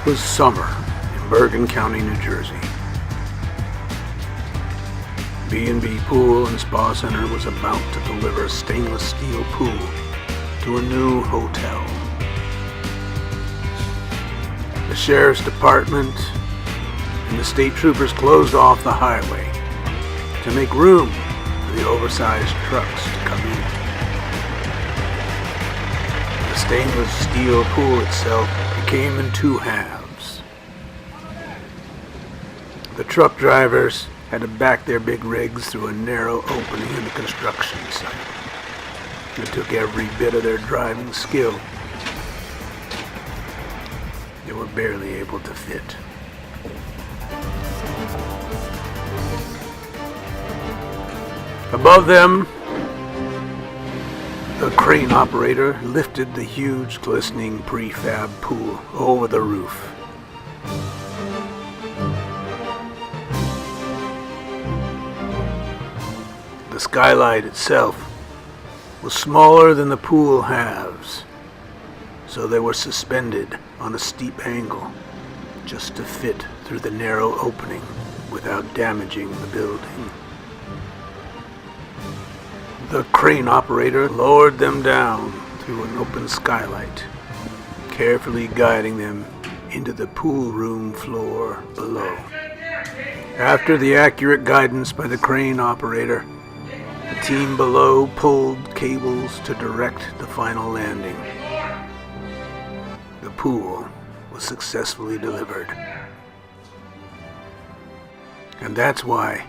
was summer in Bergen County, New Jersey. B&B Pool and Spa Center was about to deliver a stainless steel pool to a new hotel. The sheriff's department and the state troopers closed off the highway to make room for the oversized trucks to come in. The stainless steel pool itself came in two halves. The truck drivers had to back their big rigs through a narrow opening in the construction site. It took every bit of their driving skill. They were barely able to fit. Above them, the crane operator lifted the huge, glistening prefab pool over the roof. The skylight itself was smaller than the pool halves, so they were suspended on a steep angle just to fit through the narrow opening without damaging the building. The crane operator lowered them down through an open skylight, carefully guiding them into the pool room floor below. After the accurate guidance by the crane operator, the team below pulled cables to direct the final landing. The pool was successfully delivered. And that's why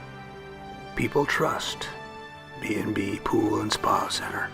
people trust B&B Pool and Spa Center.